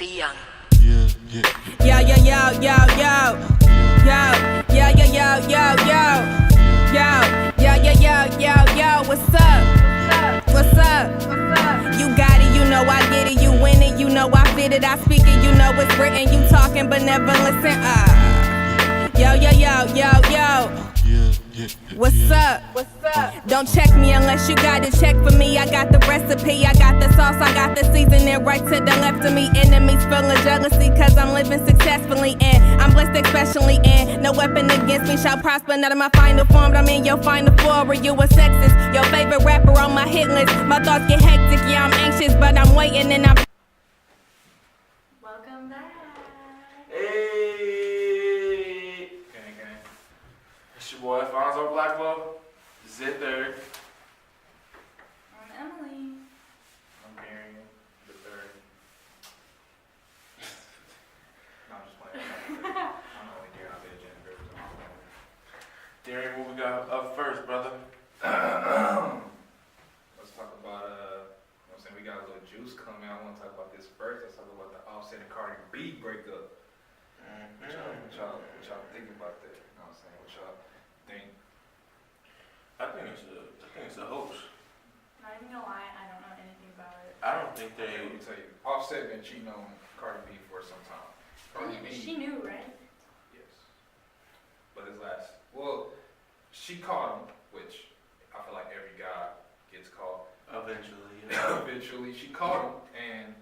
Be young. Yo, yo, yo, yo, yo. Yo, yo, yo, yo, yo, yo. Yo, yo, yo, yo, yo, yo. What's up? What's up? You got it, you know I get it. You win it, you know I fit it. I speak it, you know it's written. You talking but never listen. Yo, yo, yo, yo, yo. What's up? What's up? Don't check me unless you got it. Check for me. I got the recipe. I got the sauce. I got the seasoning right to the left of me. Enemies feeling jealousy cause I'm living successfully and I'm blessed especially and no weapon against me shall prosper. None of my final form, but I'm in your final four. Were you a sexist? Your favorite rapper on my hit list. My thoughts get hectic. Yeah, I'm anxious, but I'm waiting and I'm. Welcome back. Hey! Gang. It's your boy Fonzo Blackwell, Zither. I'm Emily. I'm Darian, the third. No, I'm just playing. I'm only Darian, I'll be a Jennifer. Darian, what we got up first, brother? Let's talk about, you know what I'm saying, we got a little juice coming out. I want to talk about this first. Let's talk about the Offset and Cardi B breakup. What y'all think about that? You know what I'm saying? What y'all think? I think it's a hoax. Not even gonna lie, I don't know anything about it. I don't think Let me they. tell you, Offset been cheating on Cardi B for some time. Cardi B, She knew, right? yes. But she caught him, which I feel like every guy gets caught. Eventually, yeah. Eventually, she caught him, and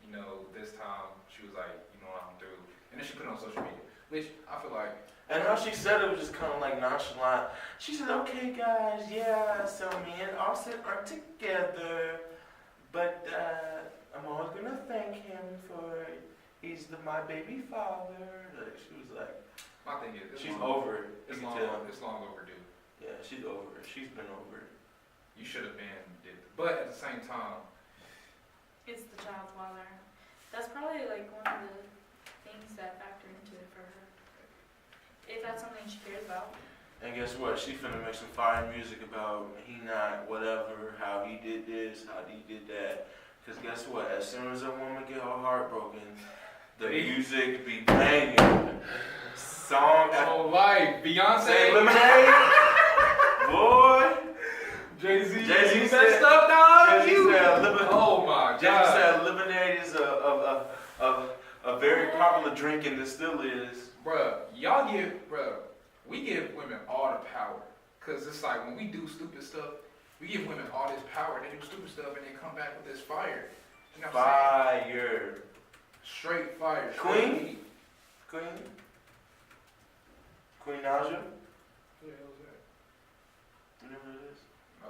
you know, this time she was like, you know what, I'm through. And then she put it on social media, which I feel like. And how she said it was just kind of like nonchalant. She said, "Okay, guys, yeah, so me and Offset are together, but I'm always gonna thank him for he's my baby father." Like, she was like, My thing is, she's over it. It's You long, can tell. it's long overdue. Yeah, she's over it. She's been over it. You should have been did, but at the same time, It's the child's father. That's probably like one of the things that factor into it for her. If that's something she cares about. And guess what? She finna make some fire music about he not whatever, how he did this, how he did that. Cause guess what? As soon as a woman get her heart broken, the music be banging. Song after oh life, say Beyonce, Lemonade. Boy. Jay-Z, Jay-Z you said- messed up, dog. Jay-Z You. said Lemonade. Oh my Jay-Z God. said lemonade is a very popular drink and it still is. We give women all the power. Cause it's like when we do stupid stuff, we give women all this power. They do stupid stuff and they come back with this fire. You know what I'm saying? Fire. Straight fire. Queen? Straight heat. Queen Naja? Who the hell is that? You know what it is? No.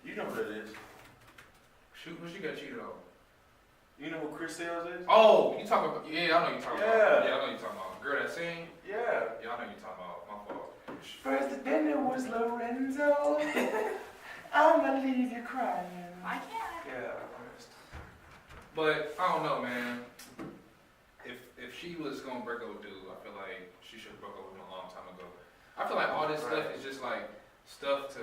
You know what it is. Shoot, who she got cheated on? You know who Chris Sales is? Oh, you talking about? Yeah, I know you talking about. Yeah. Yeah, I know you talking about. Girl that sing. Yeah. Yeah, I know you talking about. My fault. First then it was Lorenzo. I'ma leave you crying. I can't. Yeah. But I don't know, man. If she was gonna break up with dude, I feel like she should have broke up with him a long time ago. I feel like all this stuff is just like stuff to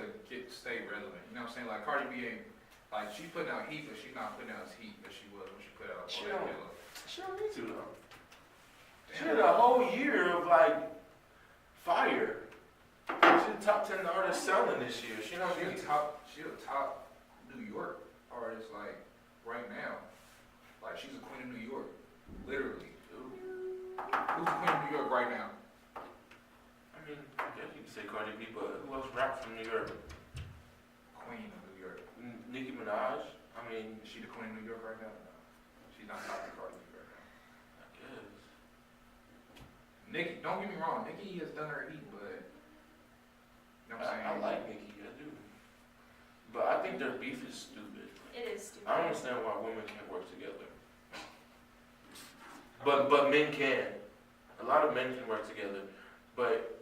stay relevant. You know what I'm saying? Like Cardi B ain't like she's putting out heat, but she's not putting out as heat as she was when she put out She all that don't. yellow. She don't need to though. She Damn. had a whole year of like fire. She's the top 10 artist selling this year. She don't She need a to. top New York artist like right now. Like she's a queen of New York, literally. Who's the queen of New York right now? I mean, I guess you could say Cardi B, but who else raps from New York? Queen of New York. Nicki Minaj? I mean, Is she the queen of New York right now? No. She's not top of Cardi B right now. I guess. Nicki, don't get me wrong, Nicki has done her heat, but you know what I'm saying? I like Nicki, I do. But I think their beef is stupid. It is stupid. I don't understand why women can't work together. But men can. A lot of men can work together. But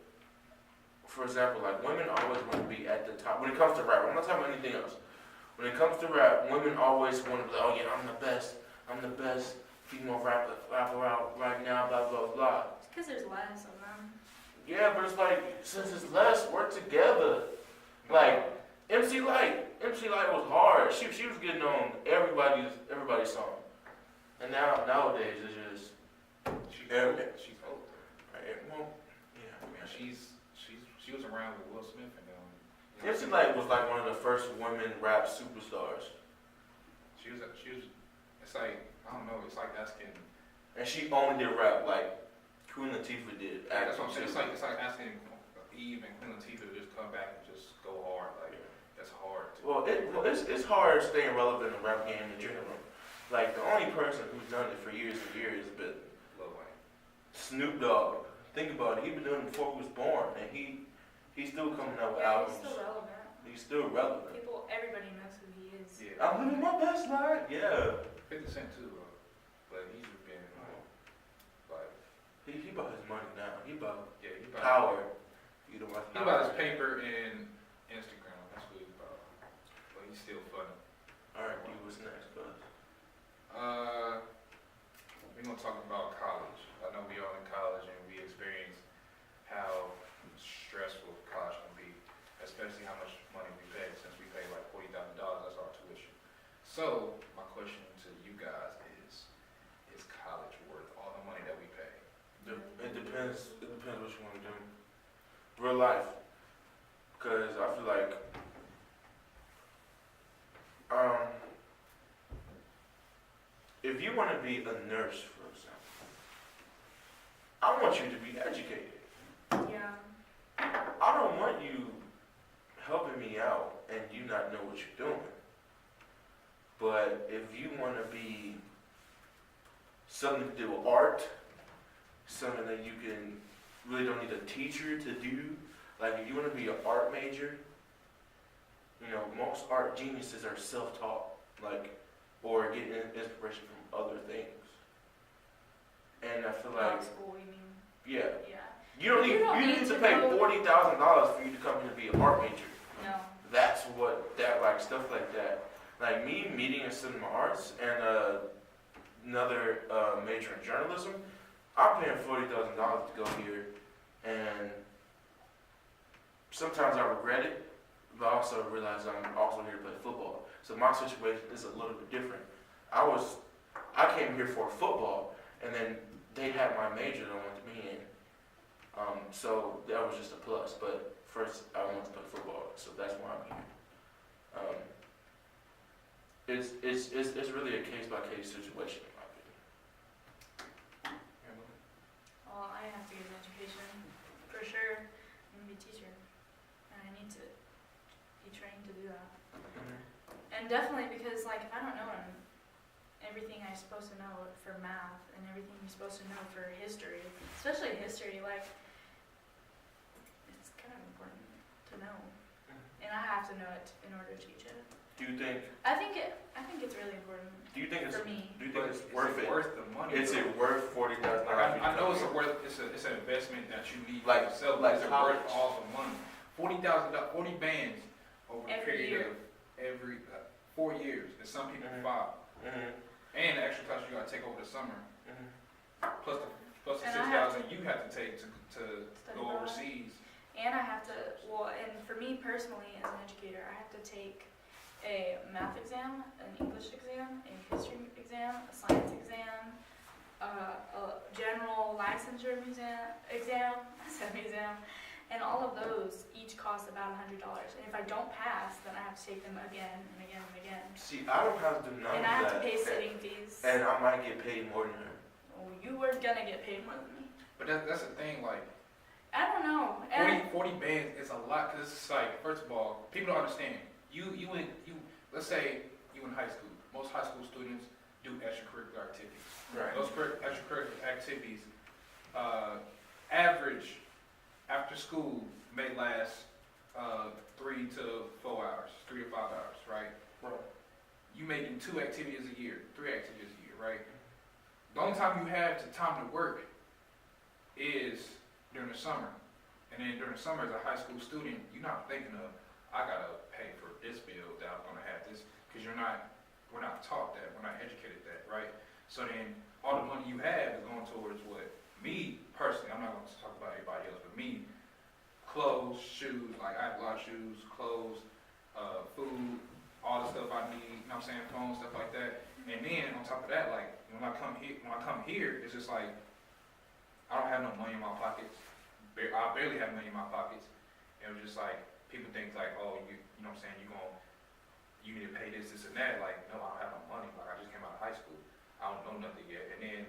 for example, like women always want to be at the top. When it comes to rap, I'm not talking about anything else. When it comes to rap, women always want to be like, oh yeah, I'm the best female rapper out right now, blah blah blah. It's because there's less of them. Yeah, but it's like since it's less, work together. Like MC Light was hard. She was getting on everybody's song. And nowadays it's just, She's Yeah. old. She's old. well, yeah, I mean, She was around with Will Smith and them. yeah, she like was like one of the first women rap superstars, She was. It's like I don't know. It's like asking. and she only did rap like Queen Latifah did. Yeah, that's what I'm saying. Actually, It's like asking Eve and Queen Latifah to just come back and just go hard. Like that's hard. well, it's hard staying relevant in the rap game in general. Like the only person who's done it for years and years has been Lil Wayne. Snoop Dogg. Think about it. He's been doing it before he was born, and he's still coming out with Yeah, albums. he's still relevant. He's still relevant. Everybody knows who he is. Yeah. I'm living my best life. Yeah. 50 Cent too, but he's been like He about his money now. He about yeah, he about power. You know what? he about his paper and Instagram. That's what he's about. But he's still funny. All right, dude. What's next, cuz? We're gonna talk about college. I know we all in college and we experience how stressful college can be, especially how much money we pay. Since we pay like $40,000, that's our tuition. So my question to you guys is college worth all the money that we pay? It depends. It depends what you want to do. Real life, because I feel like if you want to be a nurse, for example, I want you to be educated. Yeah. I don't want you helping me out and you not know what you're doing. But if you want to be something to do with art, something that you can really don't need a teacher to do, like if you want to be an art major, you know, most art geniuses are self-taught, like, or getting inspiration from other things. And I feel like, Art school, you mean? yeah, Yeah. you don't You need don't you need need to to pay know- $40,000 for you to come here to be an art major. No. That's what that like stuff like that. Like me meeting in cinema arts and another major in journalism, I'm paying $40,000 to go here, and sometimes I regret it, but I also realize I'm also here to play football. So my situation is a little bit different. I came here for football, and then they had my major that I wanted to be in. So that was just a plus. But first, I wanted to play football, so that's why I'm here. It's really a case by case situation in my opinion. Well, I have to get an education for sure. I'm gonna be a teacher, and I need to be trained to do that. And definitely because, like, if I don't know everything I'm supposed to know for math and everything you're supposed to know for history, especially history, like, it's kind of important to know, and I have to know it in order to teach it. Do you think? I think it's really important Do you think it's? for me. Do you But think it's worth it? Worth the money? Is it worth $40,000? Like, I know it's an investment that you need Like- for yourself. like Is it college. worth all the money? $40,000, 40 bands over a Every period year. of every 4 years, and some people Mhm. 5. Mm-hmm. And the extra class you gotta take over the summer, plus the And I have 6,000 you have to take to Study go abroad. overseas. And I have to, well, and for me personally as an educator, I have to take a math exam, an English exam, a history exam, a science exam, a general licensure exam, and all of those each cost about $100. And if I don't pass, then I have to take them again and again and again. See, I don't have to do none And of I have that. to pay sitting fees. And I might get paid more than her. Oh, you were gonna get paid more than me. But that's the thing, like, I don't know. And 40 bands is a lot, because it's like, first of all, people don't understand. Let's say you in high school. Most high school students do extracurricular activities. Right. Those extracurricular activities, average after school may last 3 to 4 hours, 3 to 5 hours, right? Right. You may do 2 activities a year, 3 activities a year, right? The only time you have the time to work is during the summer. And then during the summer, as a high school student, you're not thinking of, I gotta pay for this bill that I'm gonna have this, because we're not taught that, we're not educated that, right? So then, all the money you have is going towards what? Me, personally, I'm not gonna talk about everybody else, but me, clothes, shoes, like I have a lot of shoes, clothes, food, all the stuff I need, you know what I'm saying, phone, stuff like that. And then on top of that, like when I come here, it's just like I don't have no money in my pockets. I barely have money in my pockets. And it was just like people think like, oh, you know what I'm saying, you need to pay this, and that. Like, no, I don't have no money. Like I just came out of high school. I don't know nothing yet. And then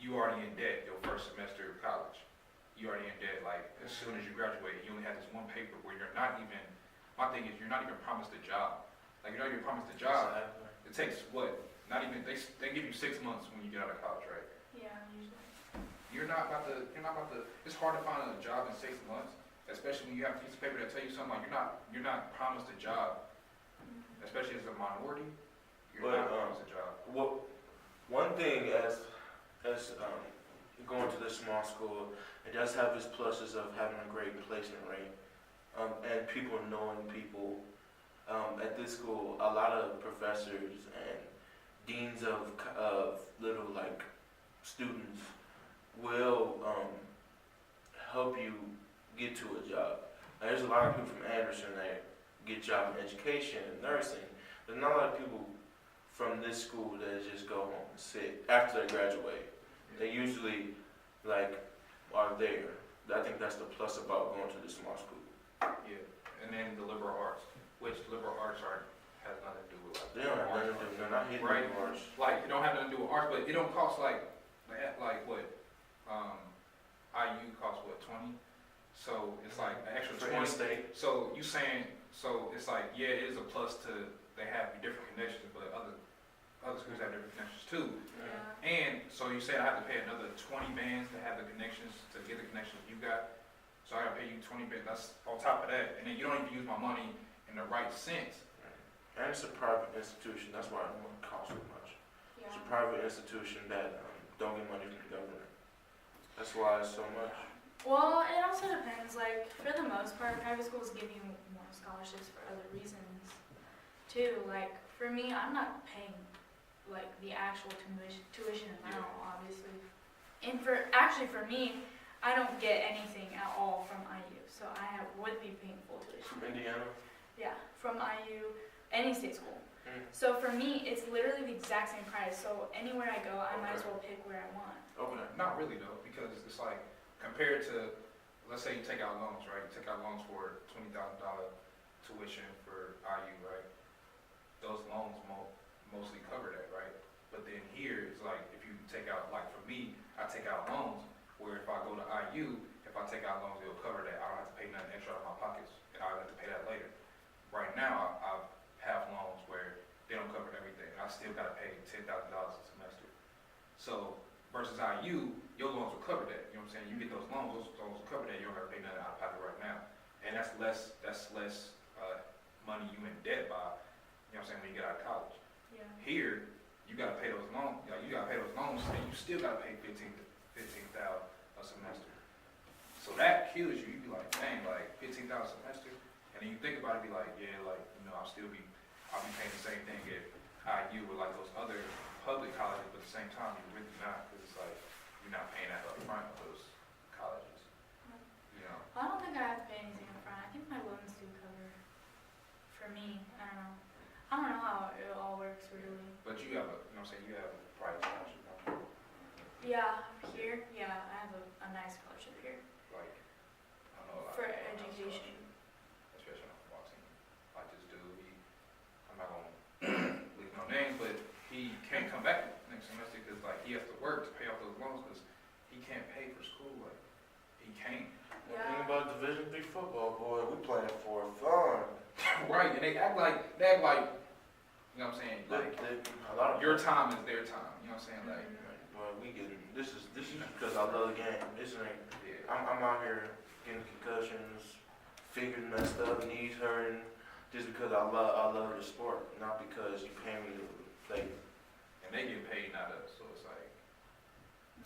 you already in debt your first semester of college. You already in debt. Like as soon as you graduate, you only have this one paper where you're not even. My thing is, you're not even promised a job. Like you're not even promised a job. It takes what? Not even. They give you 6 months when you get out of college, right? Yeah, usually. You're not about to. It's hard to find a job in 6 months, especially when you have a piece of paper that tell you something like you're not promised a job, especially as a minority. You're not promised a job. One thing as going to this small school, it does have its pluses of having a great placement rate, and people knowing people. At this school, a lot of professors and deans of little like students will help you get to a job. Now, there's a lot of people from Anderson that get job in education and nursing. There's not a lot of people from this school that just go home and sit after they graduate. They usually like are there. I think that's the plus about going to this small school. Yeah, and then the liberal arts, which liberal arts has nothing to do with like. They don't have nothing to do. They're not hitting right. bars. Like it don't have nothing to do with arts, but it don't cost like what? IU costs what, 20? So it's like an extra For 20. in-state. So you saying, so it's like, yeah, it is a plus to, they have different connections, but other schools have different connections too. Yeah. And so you said I have to pay another 20 bands to have the connections, to get the connections you got. So I gotta pay you 20 bands, that's on top of that. And then you don't even use my money in the right sense. And it's a private institution. That's why it won't cost so much. Yeah. It's a private institution that don't get money from the government. That's why it's so much. Well, it also depends. Like, for the most part, private schools give you more scholarships for other reasons, too. Like, for me, I'm not paying, like, the actual tuition amount, obviously. And for me, I don't get anything at all from IU, so would be paying full tuition. From Indiana? Yeah, from IU, any state school. So for me, it's literally the exact same price. So anywhere I go, I might as well pick where I want. Okay. Not really though, because it's like, compared to, let's say you take out loans, right? You take out loans for $20,000 tuition for IU, right? Those loans mostly cover that, right? But then here, it's like, if you take out, like for me, I take out loans, where if I go to IU, if I take out loans, it'll cover that. I don't have to pay nothing extra out of my pockets, and I'll have to pay that later. Right now, I have loans where they don't cover everything. I still gotta pay $10,000 a semester. So, versus IU, your loans will cover that. You know what I'm saying? You get those loans will cover that. You don't gotta pay nothing out of pocket right now. And that's less money you in debt by, you know what I'm saying, when you get out of college. Yeah. Here, you gotta pay those loans, you gotta pay those loans, and you still gotta pay $15,000 a semester. So that kills you. You be like, dang, like $15,000 a semester. And then you think about it, be like, yeah, like, you know, I'll be paying the same thing at IU with like those other public colleges, but at the same time, you're really not, because it's like, you're not paying that up front of those colleges. You know? I don't think I have to pay anything up front. I think my loans do cover. For me, I don't know. I don't know how it all works really. But you have you know what I'm saying, you have a private scholarship, don't you? Yeah, here, yeah, I have a nice scholarship here Like, I don't know a lot for of people have education. scholarships, especially on the football team. Like this dude, I'm not gonna leave no names, but he can't come back next semester because like he has to work to pay off those loans because he can't pay for school. Like he can't. Think Yeah. about Division III football, boy. We playing for fun. Right, and they act like, you know what I'm saying? Like A lot of your time is their time. You know what I'm saying? Like, Boy, we getting this is because I love the game. This ain't. yeah. I'm out here getting concussions, fingers messed up, knees hurting, just because I love the sport, not because you pay me to play. And they get paid, not us. So it's like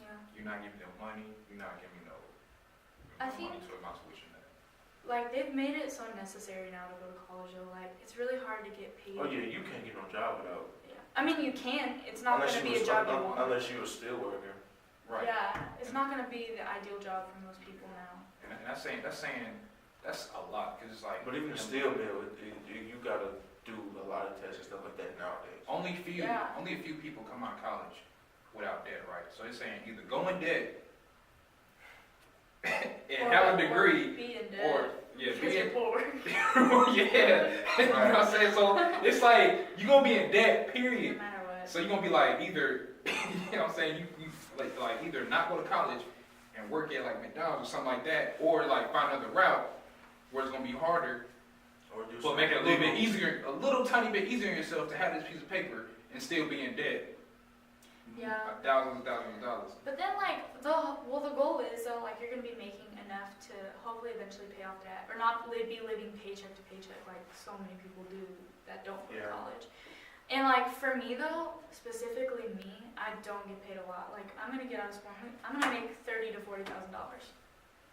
Yeah. you're not giving them money. You're not giving no I money think- to my tuition. Like, they've made it so necessary now to go to college, though. Like, it's really hard to get paid. Oh yeah, you can't get no job without. Yeah. I mean, you can. It's not going to be a job you want. Unless you a steel worker. Right. Yeah, it's not going to be the ideal job for most people now. And that's a lot because it's like. But even the steel mill, you gotta do a lot of tests and stuff like that nowadays. Only Yeah. a few people come out of college without debt, right? So they're saying either go in debt and have a degree, Be in debt. or yeah, Because be you're in poor. yeah. You know what I'm saying? So it's like you're gonna be in debt, No period. matter what. So you're gonna be like either you know what I'm saying, you like either not go to college and work at like McDonald's or something like that, or like find another route where it's gonna be harder, Or do but make it a little bit something easier, a little tiny bit easier on yourself to have this piece of paper and still be in debt. Yeah. Thousands and thousands of dollars. But then, like, the goal is, though, like, you're gonna be making enough to hopefully eventually pay off debt, or not be living paycheck to paycheck like so many people do that don't go to Yeah. college. And like for me though, specifically me, I don't get paid a lot. Like I'm gonna get out of school, I'm gonna make $30,000 to $40,000.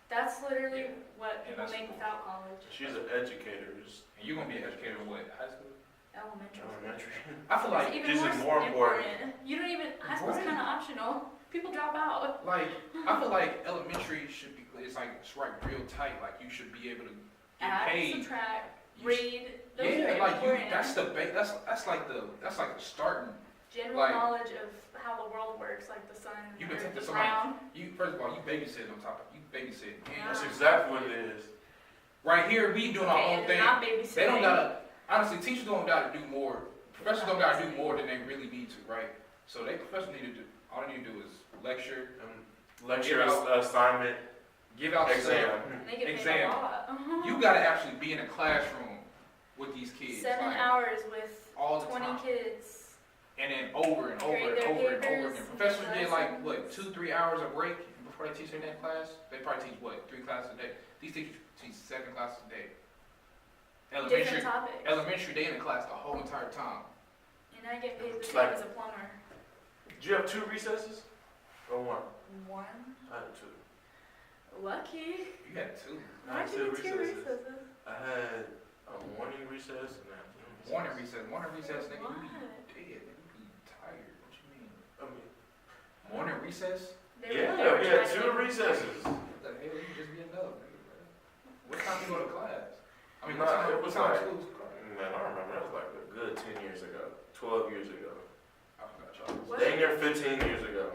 That's literally what Yeah, people that's make cool. without college. She's an educator. And you're gonna be an educator in what? High school? Elementary. Elementary. I feel like It's this even is more more important. You don't even, high school's Right. kind of optional. People drop out. I feel like elementary should be, it's like it's right real tight. Like you should be able to get Add, paid. subtract, You read. Those Yeah, are like you, important. that's like the starting. General like- knowledge of how the world works, like the sun, You can Earth, take the this somebody- ground. You first of all, you babysit on top of you babysit. Yeah. That's exactly what it is. Right here, we doing our Okay, own it's thing. not babysitting. They don't gotta. Honestly, teachers don't gotta do more. Professors don't gotta do more than they really need to, right? So professors need to do. All they need to do is lecture, Lecture, Give out- assignment, give out exam. stuff. And they get paid Exam. a lot. You gotta actually be in a classroom with these kids. 7 like, hours with all the 20 time. kids. And then over and over Grade and their over and over papers, again. Professors get like lessons. what 2-3 hours of break before they teach in that class. They probably teach what 3 classes a day. These teachers teach 7 classes a day. Different topics. Elementary, they in the class the whole entire time. And I get paid the It's same like- as a plumber. Did you have 2 recesses? Or 1? One. I had 2. Lucky. You had 2 I Why'd had you 2 get 2 recesses. recesses? I had a morning recess and a morning recess, nigga. What? You be dead, nigga. You be tired. What you mean? I mean, Morning recess? They were- yeah, they were we trying had to 2 make- recesses. What the hell? You just be enough, nigga. Bro. What time you go to class? I mean, Nah, what time? it What was time like- school start? Man, I remember that was like a good 10 years ago, 12 years ago. I forgot y'all. What? Dang near 15 years ago.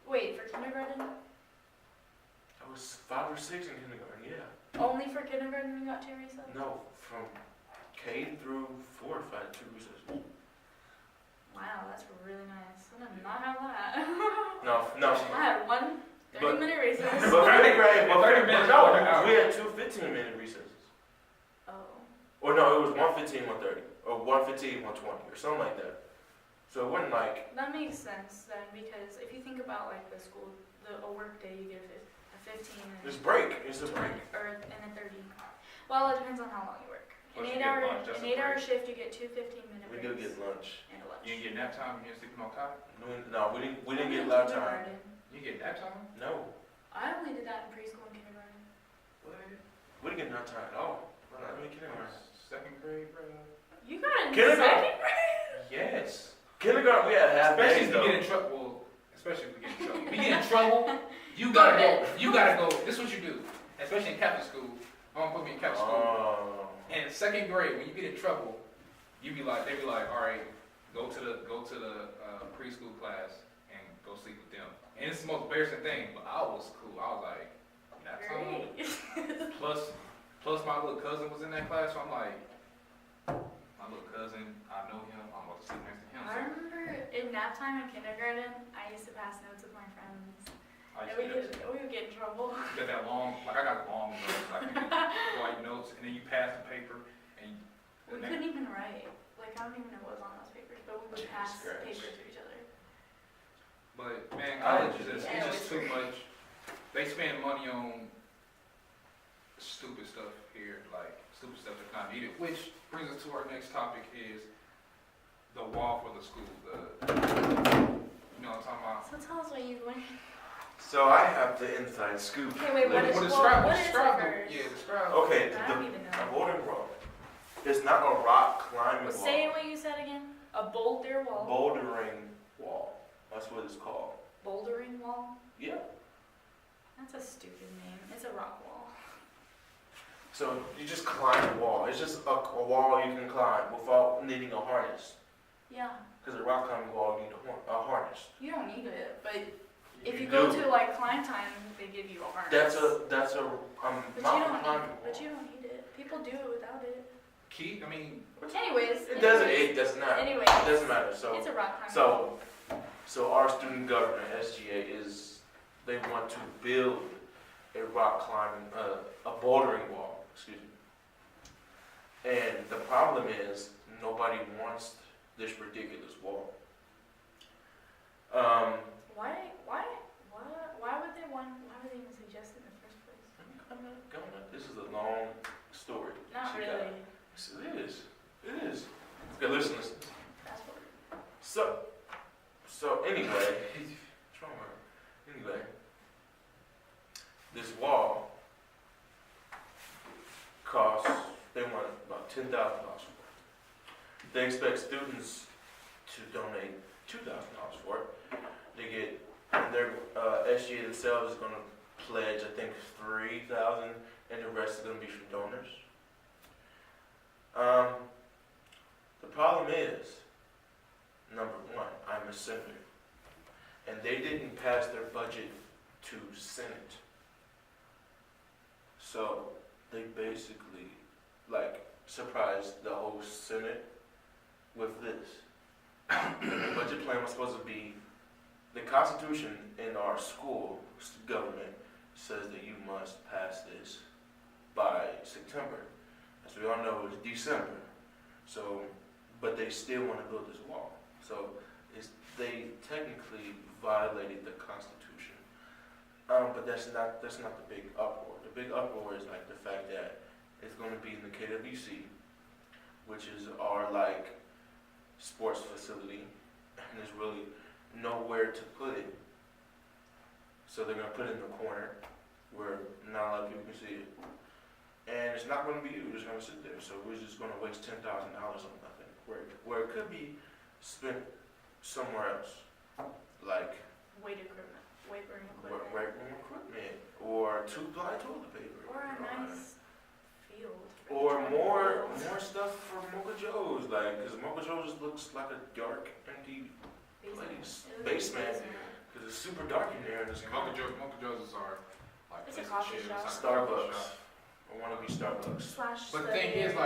Wait, for kindergarten? I was 5 or 6 in kindergarten, yeah. Only for kindergarten you got 2 recesses? No, from K through 4th, I had 2 recesses. Wow, that's really nice. I did not have that. No. I had one 30-minute recess. But third grade, Well, 30 minutes no, for an hour. we had 2 15-minute recesses. Oh. Or no, it was 1:15, 1:30, or 1:15, 1:20, or something like that. So it wasn't like, That makes sense then, because if you think about like the school, a work day, you get a 15 and it's break, it's a break. or and a 30. Well, it depends on how long you work. Plus An you get lunch, that's a 8-hour break. shift, you get 2 15-minute We breaks do get lunch. and a lunch. You didn't get nap time? You didn't sleep on cot? No, we didn't get loud time. Kindergarten. You get nap time? No, I only did that in preschool and kindergarten. What? we didn't get loud time at all. We're not really kindergarten. 2nd grade, bro? You got it in Kindergarten. 2nd grade? Yes. Kindergarten, we had half Especially days if you get though. in trouble. Well, especially if you get in trouble. If you get in trouble, you gotta go. You gotta go. This is what you do. Especially in Catholic school. I'm gonna put me in Catholic school. Oh. And in 2nd grade, when you get in trouble, they be like, all right, go to the preschool class and go sleep with them. And it's the most embarrassing thing, but I was cool. I was like, nap time. Great. Plus my little cousin was in that class, so I'm like, my little cousin, I know him. I'm about to sleep next to him. I remember in nap time in kindergarten, I used to pass notes with my friends. I And used to we would get in trouble. You got that long, like I got long notes, like you get white notes, and then you pass the paper, and We couldn't even write. Like, I don't even know what was on those papers, but we would Jesus pass Christ. papers to each other. but man, college is just, Yeah, it's just we- too much. They spend money on stupid stuff here, like stupid stuff that's not needed. Which brings us to our next topic is the wall for the school. You know what I'm talking about? So tell us what you learned. So I have the inside scoop. Okay, wait, what is, Well, what is it describe first? yeah, describe. Okay, I don't even know. a bouldering wall. It's not a rock climbing wall. Say what you said again. A boulder wall. Bouldering wall. That's what it's called. Bouldering wall? Yeah. That's a stupid name. It's a rock wall. So you just climb the wall. It's just a wall you can climb without needing a harness. Yeah, Because a rock climbing wall, you need a harness. you don't need it, but if you go do. to like climb time, they give you a harness. That's a but mountain climbing wall. But you don't need it. People do it without it. Key, I mean, Anyways. It doesn't. It does not. Anyways. It doesn't matter. So It's a rock climbing so- wall. so our student government SGA is they want to build a rock climbing a bouldering wall. Excuse me. And the problem is nobody wants this ridiculous wall. Why would they even suggest it in the first place? This is a long story. Not She got- really. Yes, it is. It is. Okay, listen. Fast forward. So anyway, what's wrong with her? Anyway, this wall costs, they want about $10,000 for it. They expect students to donate $2,000 for it. They get, and their SGA themselves is going to pledge, I think, $3,000, and the rest is going to be from donors. The problem is, number one, I'm a senator, and they didn't pass their budget to Senate. So they basically, surprised the whole Senate with this. The budget plan was supposed to be, the Constitution in our school government says that you must pass this by September. As we all know, it's December. So, but they still want to build this wall. So they technically violated the Constitution. But that's not the big uproar. The big uproar is like the fact that it's going to be in the KWC, which is our sports facility, and there's really nowhere to put it. So they're going to put it in the corner where not a lot of people can see it. And it's not going to be you, it's going to sit there. So we're just going to waste $10,000 on nothing, where it could be spent somewhere else, like Weight equipment. Weight room equipment. weight room equipment, or two-ply toilet paper, Or a nice field. or more stuff for Mocha Joe's, because Mocha Joe's just looks like a dark, empty place, It was a basement, because it's super dark in there. And it's Mocha Joe's are like It's a place to coffee chill, shop. it's like a coffee Starbucks. shop. I want to be Starbucks. Slash But the thing is, the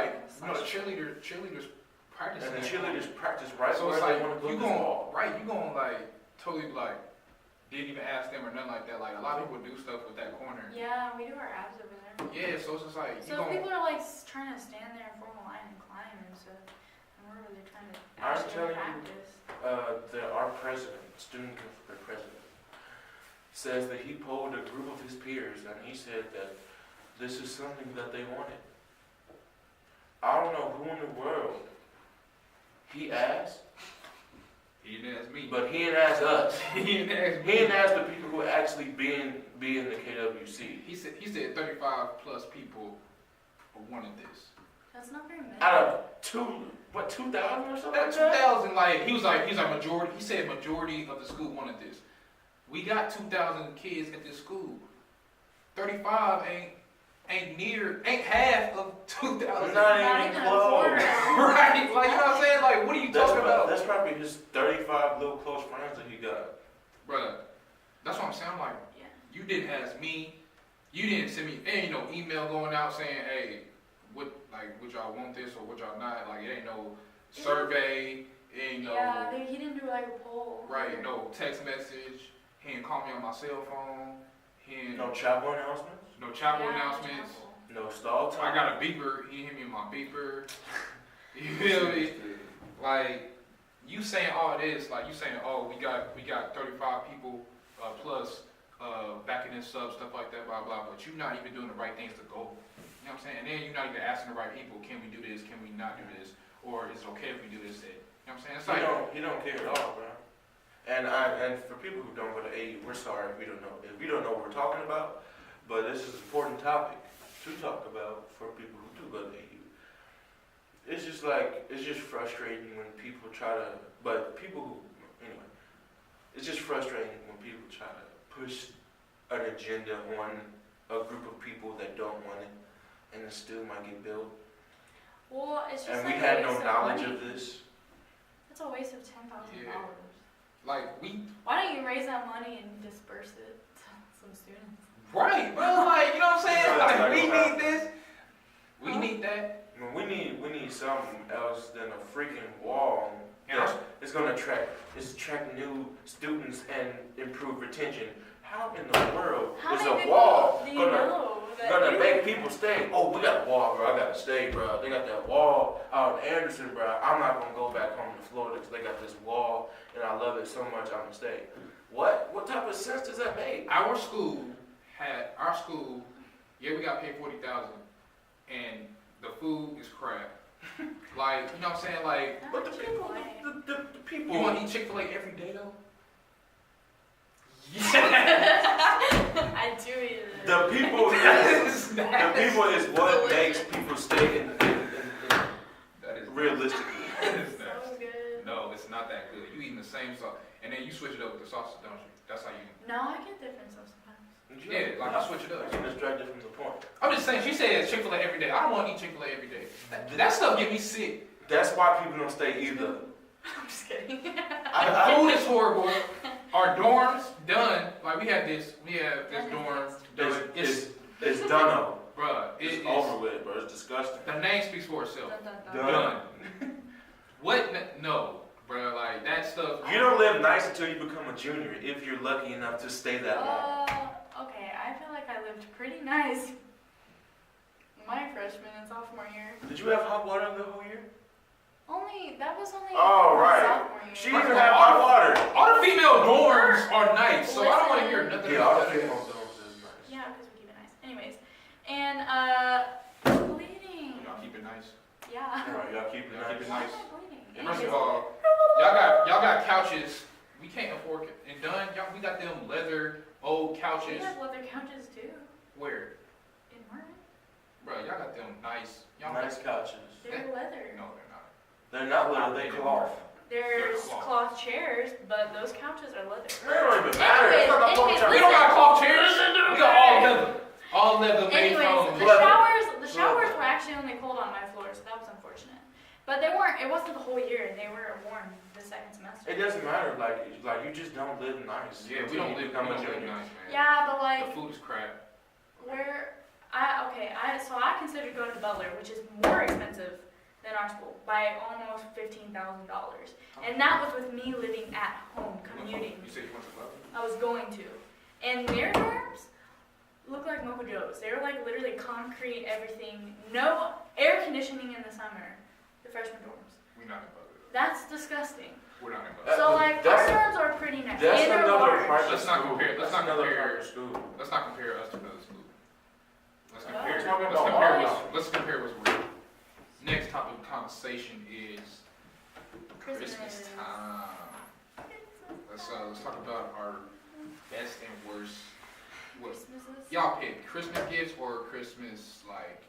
cheerleaders practice. And the in that cheerleaders practice right So where it's they like, want to you build this gon' wall. right, you gon' totally didn't even ask them or nothing like that. Like a lot of people do stuff with that corner. Yeah, we do our abs over there. Yeah, so it's just like you So if gon' people are trying to stand there and form a line and climb and stuff, and we're really trying to I'm actually telling you, practice. our president, student government president, says that he polled a group of his peers and he said that this is something that they wanted. I don't know who in the world he asked, he didn't ask me. but he didn't ask us. he didn't ask He me. didn't ask the people who actually be in the KWC. He said 35 plus people wanted this. That's not very many. Out of 2,000 or something like That that? 2,000, he was like majority. He said majority of the school wanted this. We got 2,000 kids at this school. 35 ain't half of 2,000. Not even even a quarter. close. Right, like you know what I'm saying? Like, what are you talking about? That's probably his 35 little close friends that he got. Brother, that's what I'm saying. I'm like, Yeah. you didn't ask me. You didn't send me ain't no email going out saying, hey, would y'all want this or would y'all not? Like, it ain't no survey. It ain't no Yeah, he didn't do a poll. right, no text message. He didn't call me on my cell phone. He didn't, No chapel announcements? no chapel Yeah, announcements. chapel. No stall time? I got a beeper. He hit me with my beeper. You feel me? Like, you saying all this, like you saying, oh, we got 35 people plus backing this up, stuff like that, blah blah. But you're not even doing the right things to go. You know what I'm saying? And then you're not even asking the right people, can we do this? Can we not do this? Or is it okay if we do this? You know what I'm saying? It's like, He don't care at all, bro. And for people who don't go to AU, we're sorry if we don't know what we're talking about. But this is an important topic to talk about for people who do go to AU. It's just frustrating when people try to, anyway, it's just frustrating when people try to push an agenda on a group of people that don't want it. and it still might get built. Well, it's just And we like had a no waste of knowledge money. of this. It's a waste of $10,000. Yeah. Like we Why don't you raise that money and disperse it to some students? right, bro. Like you know what I'm saying? Yeah, that's Like not we gonna need this. We Huh? need that. I mean, we need something else than a freaking wall. And that is going to attract new students and improve retention. How in the world How is many a people wall do you gonna know that gonna do make it? people stay? Oh, we got a wall, bro. I gotta stay, bro. They got that wall out in Anderson, bro. I'm not gonna go back home to Florida because they got this wall and I love it so much. I'm gonna stay. What type of sense does that make? Our school. Yeah, we got paid $40,000, and the food is crap. Like you know what I'm saying? Like But the people, the people. you want to eat Chick-fil-A every day though? I do eat it. The people, the people is what makes people stay in That is realistically. that is So nasty. good. No, it's not that good. You eating the same sauce, and then you switch it up with the sausage, don't you? That's how you. No, I get different stuff sometimes. Yeah, like you switch it up. I'm distracted from the point. I'm just saying. She said Chick-fil-A every day. I don't want to eat Chick-fil-A every day. That stuff get me sick. That's why people don't stay either. I'm just kidding. Food is horrible. Our dorms done. Like we have this dorm done. It's done. Bruh, It's over with, bro. It's disgusting. The name speaks for itself. Dun, dun, dun. Done. What? No, bruh. Like that stuff. You don't live nice until you become a junior, if you're lucky enough to stay that long. Okay, I feel like I lived pretty nice my freshman and sophomore year. Did you have hot water the whole year? That was only Oh, my right. sophomore year. She even had hot water. All the female dorms are nice, so I don't want to hear nothing Yeah, all about the that. female dorms is nice. Yeah, because we keep it nice. Anyways, and bleeding. Y'all keep it nice. Yeah. Alright, y'all keep it Y'all keep it Why nice. am I bleeding? First Anyways, of all, y'all got couches. We can't afford it. And done. We got them leather old we couches. have leather couches too Where, in Martin. bro? Y'all got them nice. Y'all Nice couches. They're leather. No, they're not. They're not leather, they cloth. There's cloth. cloth chairs, but those couches are leather. It don't even matter. It's not the point Anyways, We don't got cloth chairs. We got all leather. All leather made Anyways, from. the showers were actually only cold on my floor, so that was unfortunate. But they weren't. It wasn't the whole year. They were warm the second semester. It doesn't matter, like you just don't live nice. Yeah, we until don't you live. We become a don't live junior. nice, man. Yeah, but like The food is crap. so I considered going to Butler, which is more expensive than our school by almost $15,000, and that was with me living at home commuting. You said you went to Butler? I was going to, and their dorms look like Mocha Joe's. They were like literally concrete, everything, no air conditioning in the summer. The freshman dorms. We're not in Butler. That's disgusting. We're not in Butler. So like our dorms are pretty nice. That's And they're another large. private Let's not school. compare- let's That's not another compare- private school. Let's not compare us to another school. Let's Well, compare. You're talking Let's about compare. Marlboro. Let's compare what's real. Next topic of conversation is Christmas time. Let's talk about our best and worst. What Christmases. y'all pick? Christmas gifts or Christmas like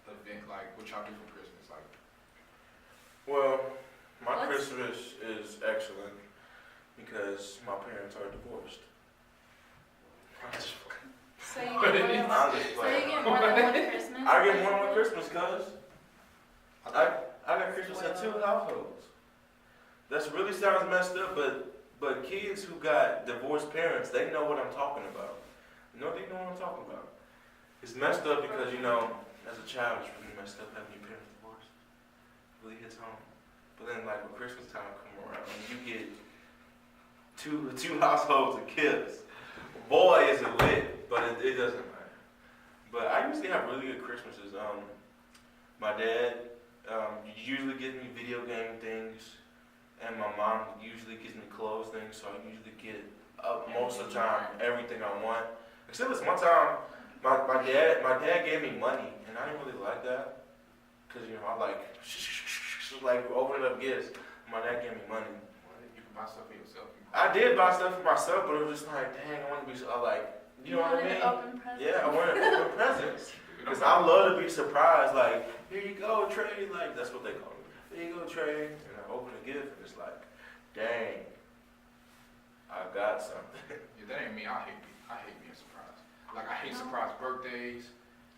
event? Like what y'all do for Christmas? Like Well, my Let's- Christmas is excellent because my parents are divorced. I'm just playing. So you What get it more is. than I'm one. just So playing. you get more than one Christmas. I get more than Christmas, cuz. I got Christmas at 2 households. That really sounds messed up, but kids who got divorced parents, they know what I'm talking about. They know what I'm talking about. It's messed up because, as a child, it's really messed up having your parents divorced. It really hits home. But then, like, when Christmas time come around, you get two households of kids. Boy, is it lit, but it doesn't matter. But I usually have really good Christmases. My dad usually gives me video game things, and my mom usually gives me clothes things, so I usually get most of the time everything I want. Except this one time, my dad gave me money, and I didn't really like that, because I like opening up gifts. My dad gave me money. you can buy stuff for yourself. I did buy stuff for myself, but it was just like, dang, I want to be you know what I wanted mean? to open presents. Yeah, I wanted to open presents. Because I love to be surprised, like, here you go, Trey, like, that's what they call me. Here you go, Trey, and I open a gift, and it's like, dang, I got something. Yeah, that ain't me. I hate being surprised. Like I hate surprise birthdays.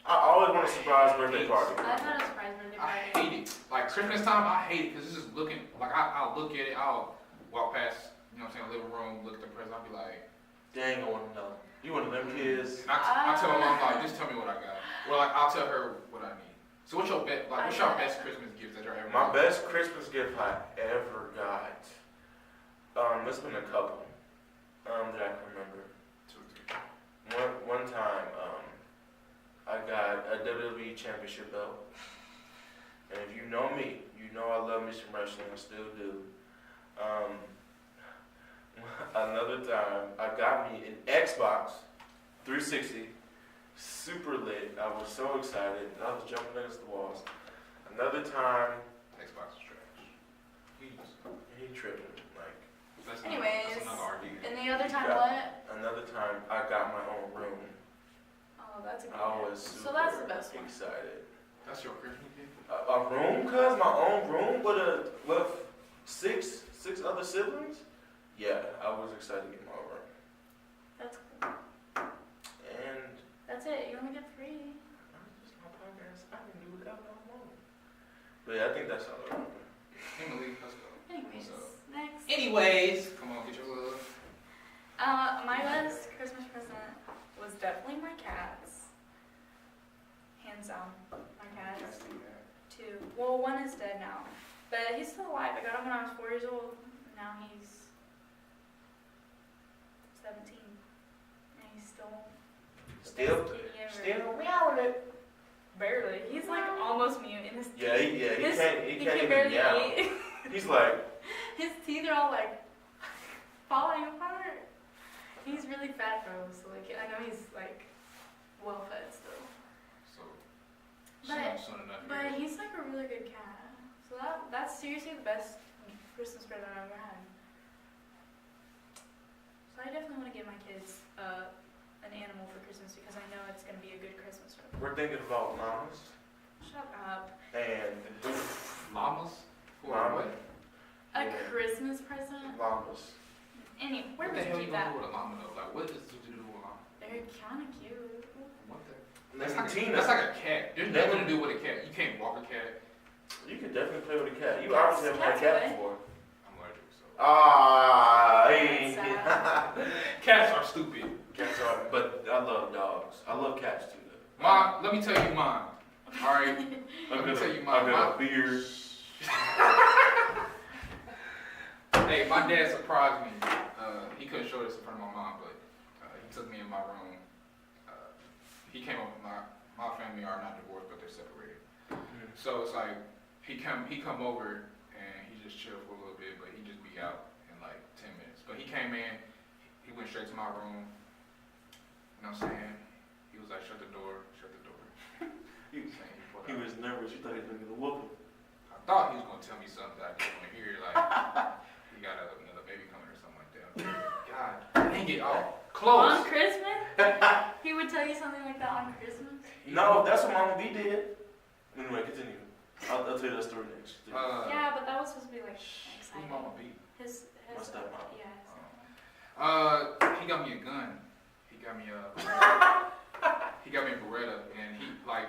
I always want a surprise birthday party. I've had a surprise birthday I party. hate it. Like Christmas time, I hate it because it's just looking. Like I'll look at it. I'll walk past, you know what I'm saying, living room, look at the present. I'll be like, Dang, I want to know. You one of them kids? and I tell my mom like, just tell me what I got. Or like I'll tell her what I need. So what's your best? Like what's your best Christmas gift that you're ever? My got? best Christmas gift I ever got. It's been a couple. That I can remember. One time, I got a WWE Championship belt. And if you know me, you know I love me some wrestling. I still do. Another time, I got me an Xbox 360, super lit. I was so excited. I was jumping against the walls. Another time, Xbox is trash. he tripping. Like That's Anyways, that's another argument. And the other time, Yeah. what? another time, I got my own room. Oh, that's a good I one. was super So that's the best one. excited. That's your Christmas gift? A room, cuz my own room with six other siblings. Yeah, I was excited to get my own room. That's cool. And That's it. You only get 3. it's my podcast. I can do whatever I want. But yeah, I think that's all I remember. Emily, let's go. Anyways, What's up? next. Anyways, come on, get your love. My best Christmas present was definitely my cats. Hands down, my cats. 2. Well, one is dead now, but he's still alive. I got him when I was 4 years old. Now he's 17, and he's still the Still, best kitty ever. still meowing it. Barely. He's like almost mute, and his Yeah, he His- can't he even can barely meow. eat. He's like, His teeth are all like falling apart. He's really fat though, so like I know he's like well fed still. So, But- soon enough. But he's like a really good cat. So that's seriously the best Christmas present I've ever had. So I definitely want to get my kids an animal for Christmas because I know it's gonna be a good Christmas for them. we're thinking about llamas Shut up. and Llamas? For Llama. what? A Yeah. Christmas present? llamas. Where What would the hell you you keep gonna that? do with a llama though? Like, what is to do with a llama? They're kind of cute. What the? That's That's Tina. like a cat. There's nothing to do with a cat. You can't walk a cat. You could definitely play with a cat. You Cats- obviously haven't had a cats cat play. before. I'm allergic, so. Hey. That's Cats are stupid. Cats are, but I love dogs. I love cats too, though. Mom, let me tell you mine. Alright? Let me tell you mine. I got a beard. Hey, my dad surprised me. He couldn't show this in front of my mom, but he took me in my room. He came up. My family are not divorced, but they're separated. So it's like he come over and he just chilled for a little bit, but he just be out in like 10 minutes. But he came in. He went straight to my room. You know what I'm saying? He was like, shut the door, shut the door. He was nervous. You thought he was gonna get a whooping. I thought he was gonna tell me something that I didn't want to hear, like he got another baby coming or something like that. God dang it! Oh, On close. Christmas? He would tell you something like that on Christmas? No, that's what Mama B did. Anyway, continue. I'll tell you that story next. Yeah, but that was supposed to be like Who's exciting. Mama B? His My stepmom. yeah. He got me a gun. He got me a Beretta, and he like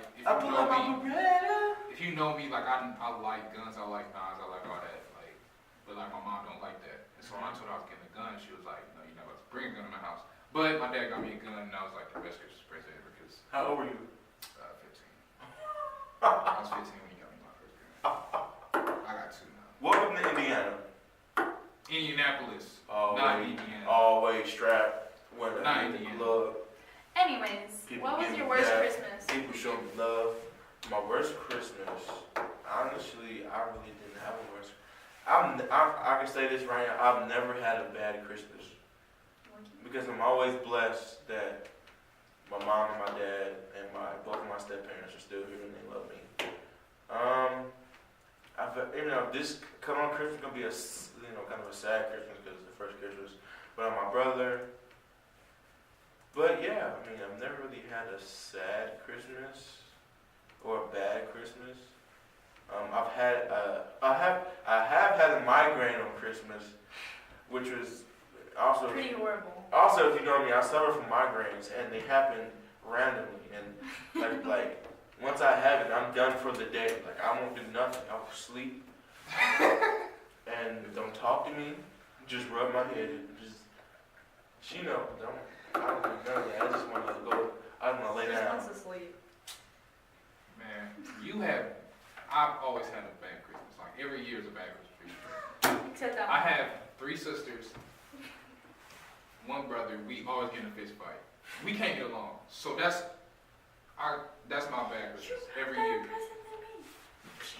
if you know me, like I like guns, I like knives, I like all that, like, but like my mom don't like that. And so when I told her I was getting a gun, she was like, no, you're not about to bring a gun in my house. But my dad got me a gun, and that was like the best Christmas present ever because How old were you? 15. I was 15 when he got me my first gun. I got 2 now. Welcome to Indiana. Indianapolis, Always, not Indiana. always strapped. When Not I Indiana. love. Anyways, People what was give your me worst that. Christmas? People show me love. My worst Christmas, honestly, I really didn't have a worst. I can say this right now. I've never had a bad Christmas because I'm always blessed that my mom and my dad and both of my step parents are still here and they love me. Even though this coming on Christmas gonna be a kind of a sad Christmas because it's the first Christmas, but my brother. But yeah, I mean, I've never really had a sad Christmas or a bad Christmas. I have had a migraine on Christmas, which was also Pretty horrible. Also, if you know me, I suffer from migraines, and they happen randomly, and like once I have it, I'm done for the day. Like I won't do nothing. I'll sleep and don't talk to me. Just rub my head. And just she know. I don't do none of that. I just want to go. I want to lay He just down. wants to sleep. Man, I've always had a bad Christmas. Like every year is a bad Christmas for you. Except that I have 3 sisters, 1 brother. We always get in a fist fight. We can't get along. So that's my bad Christmas every year.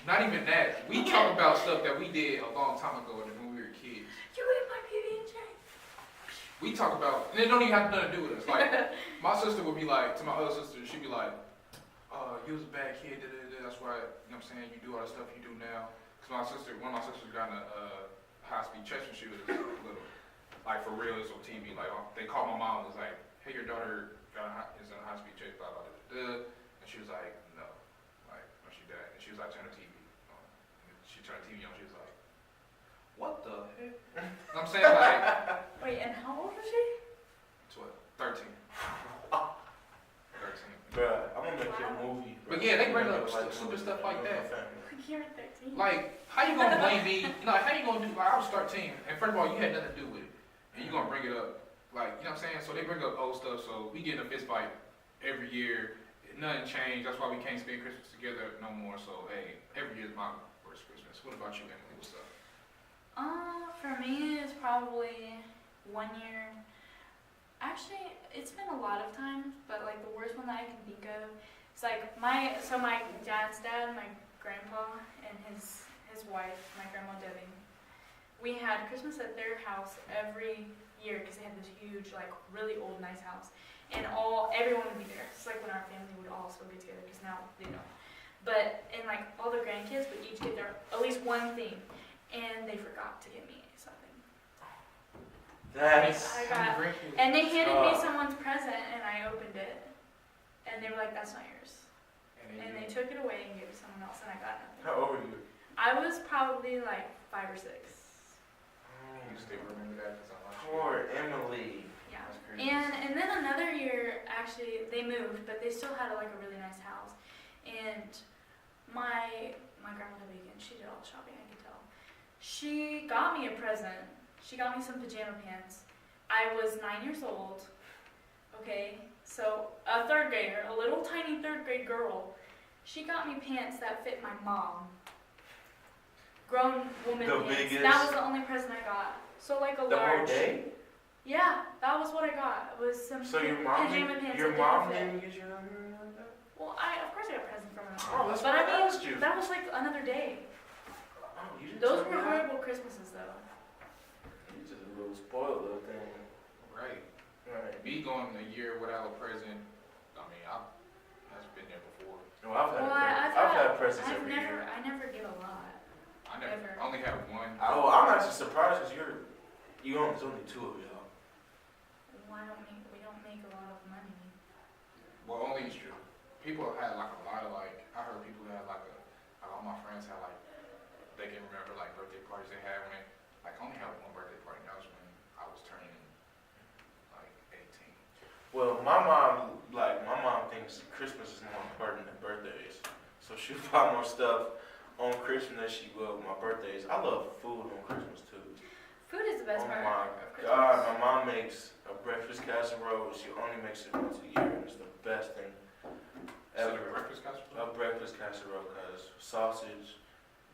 Not even that. We talk about stuff that we did a long time ago when we were kids. You ate my PB&J. We talk about, and it don't even have nothing to do with us. Like, my sister would be like, to my other sister, she'd be like, you was a bad kid, that's why, you know what I'm saying, you do all the stuff you do now. Because one of my sisters got in a high-speed chest when she was little. Like, for real, it's on TV. Like, they called my mom and was like, hey, your daughter is in a high-speed chest, blah, blah, blah, blah. And she was like, no. Like, when she died. And she was like, turn the TV on. And she turned the TV on, she was like, what the heck? You know what I'm saying? Like, Wait, and how old was she? 13. 13. Bruh, I'm gonna make you a movie. Bro. But yeah, they bring up Like, stupid stuff like that. You're 13. Like, how you gonna blame me? Like, how you gonna do, like, I was 13, and first of all, you had nothing to do with it. And you gonna bring it up. Like, you know what I'm saying? So they bring up old stuff, so we get in a fist fight every year. Nothing changed, that's why we can't spend Christmas together no more. So, hey, every year is my worst Christmas. What about you, Emily? What's up? For me, it's probably 1 year. Actually, it's been a lot of times, but like the worst one that I can think of, it's like my dad's dad, my grandpa, and his wife, my grandma Debbie. We had Christmas at their house every year because they had this huge, like really old, nice house, and everyone would be there. It's like when our family would all still get together because now they don't. But and like all the grandkids would each get at least one thing, and they forgot to get me something. That's And they handed me someone's present, and I opened it, and they were like, "That's not yours." And they took it away and gave it to someone else, and I got nothing. How old were you? I was probably like 5 or 6. You still remember that? Poor Emily. Yeah. That's crazy. And then another year, actually, they moved, but they still had like a really nice house. And my grandma Vegan, she did all the shopping, I can tell. She got me a present. She got me some pajama pants. I was 9 years old. Okay, so a 3rd grader, a little tiny 3rd grade girl. She got me pants that fit my mom. Grown woman The pants. biggest- That was the only present I got. So like a The whole large. day? Yeah, that was what I got. It was some So your mom pajama didn't, pants. your that mom didn't fit. didn't get you anything like that? Well, of course I got a present from her. Oh, that's But why I I mean, asked you. that was like another day. Oh, you didn't Those tell me were that? horrible Christmases though. You just a little spoiled little thing. Right. Right. Me going a year without a present, I mean, that's been there before. No, I've had, Well, I've had presents I've every never, year. I never get a lot. I never, Ever. I only have one. I'm actually surprised because there's only 2 of y'all. We don't make a lot of money. Well, only is true. People had like a lot of like, I heard people who had like all my friends had like, they can remember like birthday parties they had when, like I only had one birthday party, and that was when I was turning like 18. Well, my mom thinks Christmas is more important than birthdays. So she'll buy more stuff on Christmas than she will my birthdays. I love food on Christmas too. Food is the best Oh part my of Christmas. God, my mom makes a breakfast casserole. She only makes it once a year, and it's the best thing So ever. the breakfast casserole? A breakfast casserole, cause sausage,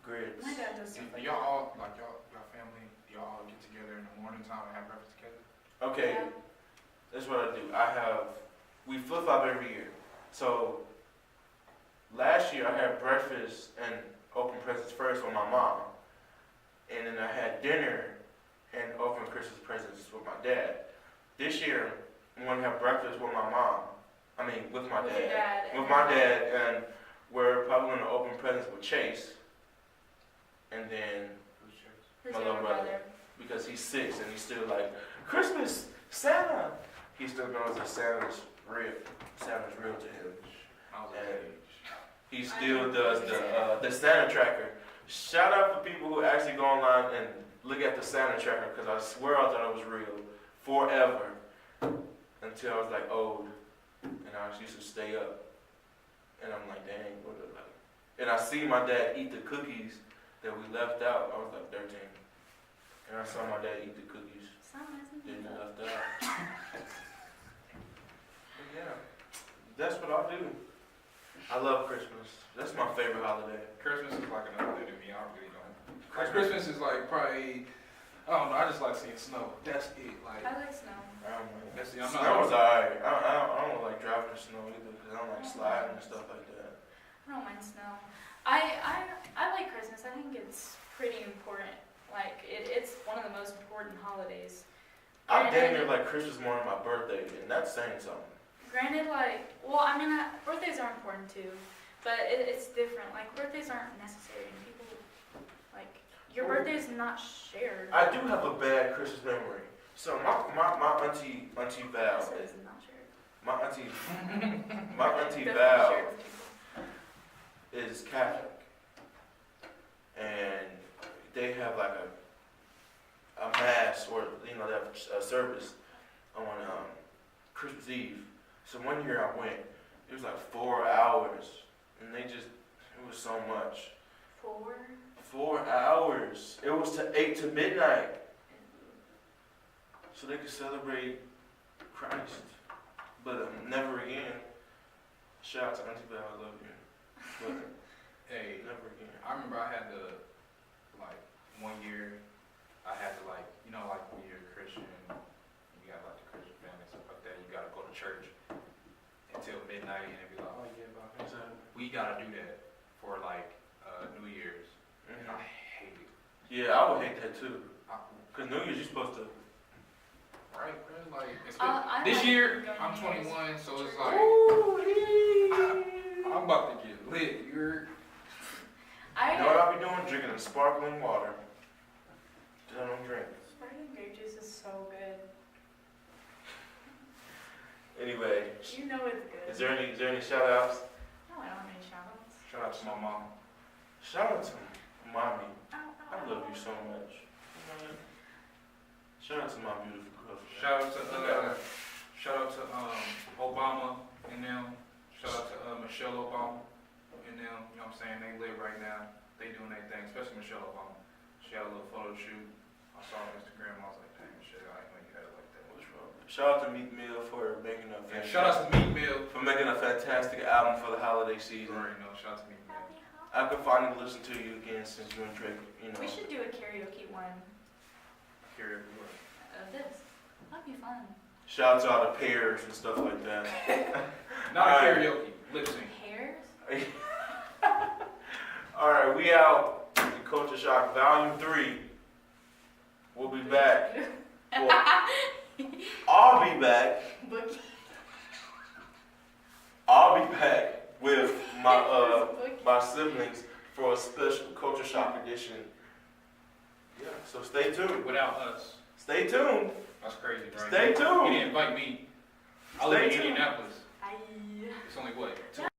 grits. My dad does Do stuff like y'all that. all, like y'all family, do y'all all get together in the morning time and have breakfast together? Okay, Yeah. that's what I do. We flip flop every year. So last year I had breakfast and open presents first with my mom, and then I had dinner and open Christmas presents with my dad. This year I'm gonna have breakfast with my mom. With my With your dad. dad. With my dad, and we're probably gonna open presents with Chase, and then Who's yours? His my younger little brother. because he's 6 and he's still like, Christmas, Santa. He still knows that Santa's real. Santa's real to him. I was And that age. He I still know. does the Santa tracker. Shout out to people who actually go online and look at the Santa tracker, because I swear I thought it was real forever until I was like old and I used to stay up, and I'm like, dang, what the like? And I see my dad eat the cookies that we left out. I was like 13, and I saw my dad eat the cookies that he left out. But yeah, that's what I do. I love Christmas. That's my favorite holiday. Christmas is like another day to me. I really don't. Like Christmas is like probably, I don't know. I just like seeing snow. That's it. Like I like snow. I don't know. that's it. I'm Snow not. is alright. I don't like driving in snow either because I don't like sliding and stuff like that. I don't mind snow. I like Christmas. I think it's pretty important. Like it's one of the most important holidays. I damn near like Christmas more than my birthday, and that's saying something. Granted, like, well, I mean, birthdays are important too, but it's different. Like, birthdays aren't necessary, and people, like, your birthday is not shared. I do have a bad Christmas memory. So my auntie Val, So it's not shared. my auntie Definitely Val shared with people. is Catholic, and they have like a mass or they have a service on Christmas Eve. So one year I went, it was like 4 hours, and it was so much. 4 hours. It was 8 to midnight, so they could celebrate Christ, but never again. Shout out to Auntie Val, I love you, but Hey, never again. I remember I had to, like, one year, I had to, like, like when you're a Christian, you got, like, the Christian family and stuff like that, you gotta go to church until midnight and be like, oh, yeah, but we gotta do that for, like, New Year's, and I hate it. Yeah, I would hate that too. Cause New Year's you're supposed to. Right, bro? Like, I this like year, going to I'm New Year's. 21, so it's like, Ooh, I'm about to get lit. You're. You know what I'll be doing? Drinking the sparkling water. Just I don't drink. Sparkling grape juice is so good. Anyway, You know it's good. is there any shout outs? No, I don't have any shout-outs. Shout out to my mom. Shout out to mommy. Oh, I love you so much. Shout out to my beautiful girlfriend. Shout out to Obama and them. Shout out to Michelle Obama and them. You know what I'm saying? They live right now. They doing their thing, especially Michelle Obama. She had a little photo shoot. I saw on Instagram. I was like, dang, Michelle, I ain't know you had it like that. What's wrong? Shout out to Meek Mill for making a And shout out to Meek Mill. for making a fantastic album for the holiday You season. already know. Shout out to Meek Mill. I could finally listen to you again since you and Drake, We should do a karaoke one Karaoke. of this. That'd be fun. Shout out to all the pairs and stuff like that. Not a Alright. karaoke. Lip sync. Hairs? Alright, we out. The Culture Shock Volume 3. We'll be back. Well, I'll be back. Bookie. I'll be back with my siblings for a special Culture Shock edition. Yeah, so stay tuned. Without us. Stay tuned. That's crazy, right? Stay You tuned. didn't invite me. I live in Stay tuned. Indianapolis. Hi. It's only what? 2